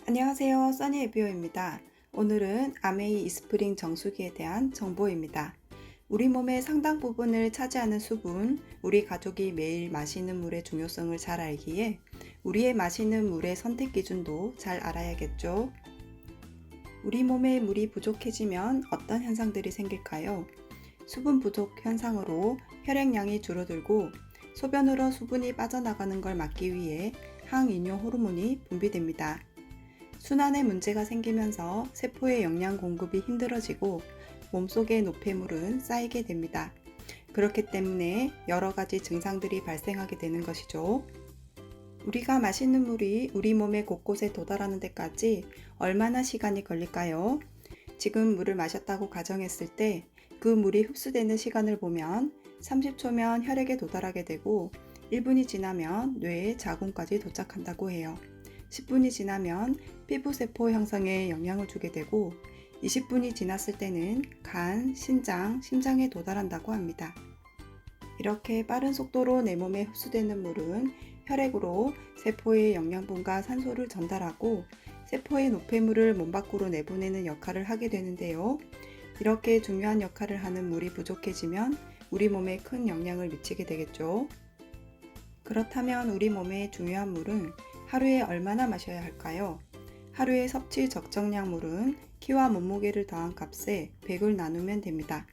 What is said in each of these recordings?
안녕하세요, 써니 에비오입니다. 오늘은 아메이 이스프링 정수기에 대한 정보입니다. 우리 몸의 상당 부분을 차지하는 수분, 우리 가족이 매일 마시는 물의 중요성을 잘 알기에 우리의 마시는 물의 선택 기준도 잘 알아야겠죠. 우리 몸에 물이 부족해지면 어떤 현상들이 생길까요? 수분 부족 현상으로 혈액량이 줄어들고 소변으로 수분이 빠져나가는 걸 막기 위해 항이뇨 호르몬이 분비됩니다. 순환에 문제가 생기면서 세포의 영양 공급이 힘들어지고 몸속의 노폐물은 쌓이게 됩니다. 그렇기 때문에 여러 가지 증상들이 발생하게 되는 것이죠. 우리가 마시는 물이 우리 몸의 곳곳에 도달하는 데까지 얼마나 시간이 걸릴까요? 지금 물을 마셨다고 가정했을 때 그 물이 흡수되는 시간을 보면 30초면 혈액에 도달하게 되고 1분이 지나면 뇌의 자궁까지 도착한다고 해요. 10분이 지나면 피부세포 형성에 영향을 주게 되고 20분이 지났을 때는 간, 신장, 심장에 도달한다고 합니다. 이렇게 빠른 속도로 내 몸에 흡수되는 물은 혈액으로 세포의 영양분과 산소를 전달하고 세포의 노폐물을 몸 밖으로 내보내는 역할을 하게 되는데요. 이렇게 중요한 역할을 하는 물이 부족해지면 우리 몸에 큰 영향을 미치게 되겠죠. 그렇다면 우리 몸의 중요한 물은 하루에 얼마나 마셔야 할까요? 하루에 섭취 적정량 물은 키와 몸무게를 더한 값에 100을 나누면 됩니다.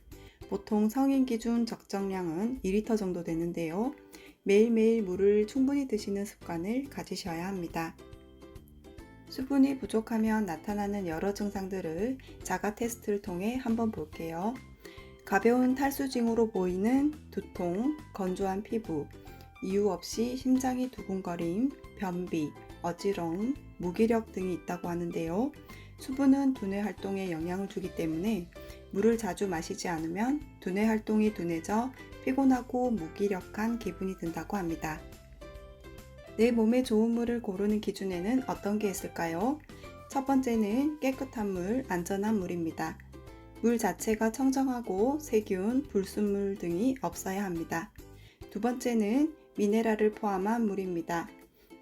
보통 성인 기준 적정량은 2리터 정도 되는데요. 매일매일 물을 충분히 드시는 습관을 가지셔야 합니다. 수분이 부족하면 나타나는 여러 증상들을 자가 테스트를 통해 한번 볼게요. 가벼운 탈수징후로 보이는 두통, 건조한 피부, 이유 없이 심장이 두근거림, 변비, 어지러움, 무기력 등이 있다고 하는데요. 수분은 두뇌 활동에 영향을 주기 때문에 물을 자주 마시지 않으면 두뇌 활동이 둔해져 피곤하고 무기력한 기분이 든다고 합니다. 내 몸에 좋은 물을 고르는 기준에는 어떤 게 있을까요? 첫 번째는 깨끗한 물, 안전한 물입니다. 물 자체가 청정하고 세균, 불순물 등이 없어야 합니다. 두 번째는 미네랄을 포함한 물입니다.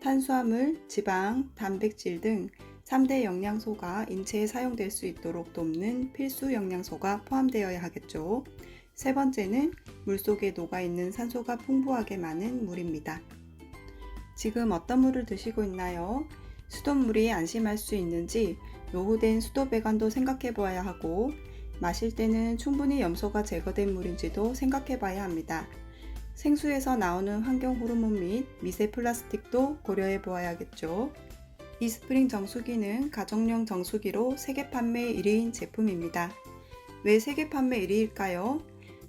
탄수화물, 지방, 단백질 등 3대 영양소가 인체에 사용될 수 있도록 돕는 필수 영양소가 포함되어야 하겠죠. 세 번째는 물속에 녹아있는 산소가 풍부하게 많은 물입니다. 지금 어떤 물을 드시고 있나요? 수돗물이 안심할 수 있는지 노후된 수도 배관도 생각해 보아야 하고 마실 때는 충분히 염소가 제거된 물인지도 생각해 봐야 합니다. 생수에서 나오는 환경 호르몬 및 미세 플라스틱도 고려해 보아야겠죠. 이스프링 정수기는 가정용 정수기로 세계 판매 1위인 제품입니다. 왜 세계 판매 1위일까요?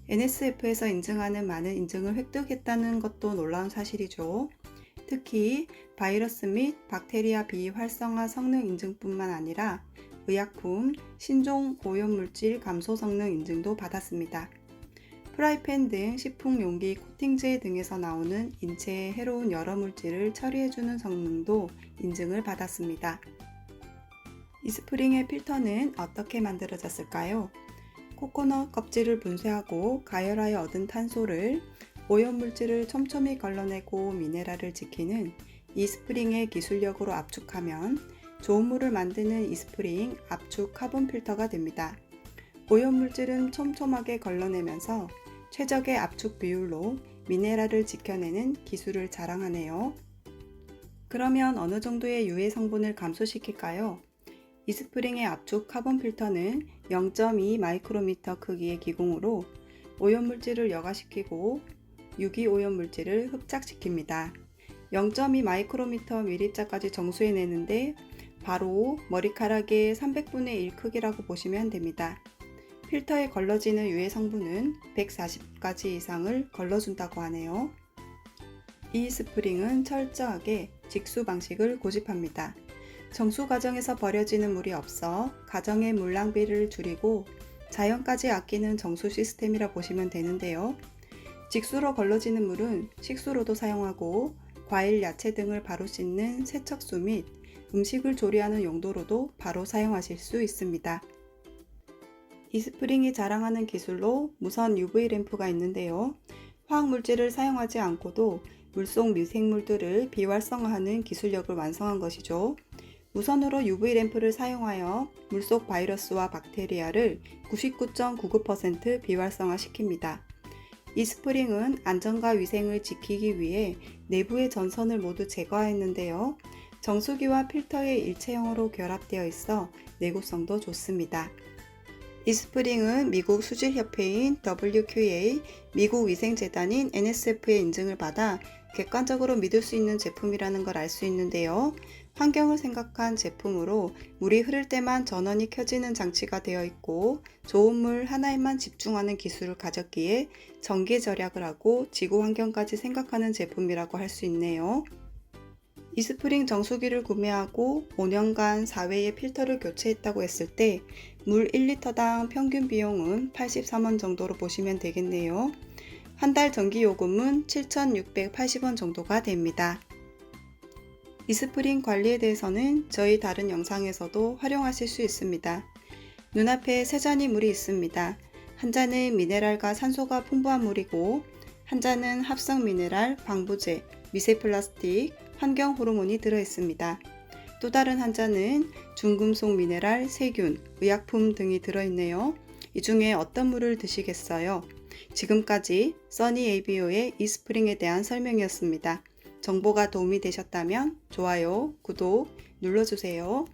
NSF에서 인증하는 많은 인증을 획득했다는 것도 놀라운 사실이죠. 특히 바이러스 및 박테리아 비활성화 성능 인증뿐만 아니라 의약품, 신종 오염물질 감소 성능 인증도 받았습니다. 프라이팬 등 식품 용기 코팅제 등에서 나오는 인체에 해로운 여러 물질을 처리해주는 성능도 인증을 받았습니다. 이스프링의 필터는 어떻게 만들어졌을까요? 코코넛 껍질을 분쇄하고 가열하여 얻은 탄소를 오염물질을 촘촘히 걸러내고 미네랄을 지키는 이스프링의 기술력으로 압축하면 좋은 물을 만드는 이스프링 압축 카본 필터가 됩니다. 오염물질은 촘촘하게 걸러내면서 최적의 압축 비율로 미네랄을 지켜내는 기술을 자랑하네요. 그러면 어느 정도의 유해 성분을 감소시킬까요? 이스프링의 압축 카본 필터는 0.2 마이크로미터 크기의 기공으로 오염물질을 여과시키고 유기오염물질을 흡착시킵니다. 0.2 마이크로미터 밀입자까지 정수해내는데 바로 머리카락의 300분의 1 크기라고 보시면 됩니다. 필터에 걸러지는 유해 성분은 140가지 이상을 걸러준다고 하네요. 이 스프링은 철저하게 직수 방식을 고집합니다. 정수 과정에서 버려지는 물이 없어 가정의 물 낭비를 줄이고 자연까지 아끼는 정수 시스템이라 보시면 되는데요. 직수로 걸러지는 물은 식수로도 사용하고 과일, 야채 등을 바로 씻는 세척수 및 음식을 조리하는 용도로도 바로 사용하실 수 있습니다. 이스프링이 자랑하는 기술로 무선 UV 램프가 있는데요. 화학물질을 사용하지 않고도 물속 미생물들을 비활성화하는 기술력을 완성한 것이죠. 우선으로 UV 램프를 사용하여 물속 바이러스와 박테리아를 99.99% 비활성화시킵니다. 이 스프링은 안전과 위생을 지키기 위해 내부의 전선을 모두 제거했는데요. 정수기와 필터의 일체형으로 결합되어 있어 내구성도 좋습니다. 이 스프링은 미국 수질협회인 WQA, 미국 위생재단인 NSF의 인증을 받아 객관적으로 믿을 수 있는 제품이라는 걸 알 수 있는데요. 환경을 생각한 제품으로 물이 흐를 때만 전원이 켜지는 장치가 되어 있고 좋은 물 하나에만 집중하는 기술을 가졌기에 전기 절약을 하고 지구 환경까지 생각하는 제품이라고 할 수 있네요. 이 스프링 정수기를 구매하고 5년간 4회의 필터를 교체했다고 했을 때 물 1리터당 평균 비용은 83원 정도로 보시면 되겠네요. 한 달 전기 요금은 7,680원 정도가 됩니다. 이 스프링 관리에 대해서는 저희 다른 영상에서도 활용하실 수 있습니다. 눈앞에 세 잔의 물이 있습니다. 한 잔은 미네랄과 산소가 풍부한 물이고 한 잔은 합성 미네랄, 방부제, 미세 플라스틱, 환경 호르몬이 들어있습니다. 또 다른 한 잔은 중금속 미네랄, 세균, 의약품 등이 들어있네요. 이 중에 어떤 물을 드시겠어요? 지금까지 써니에이비오의 이 스프링에 대한 설명이었습니다. 정보가 도움이 되셨다면 좋아요, 구독 눌러주세요.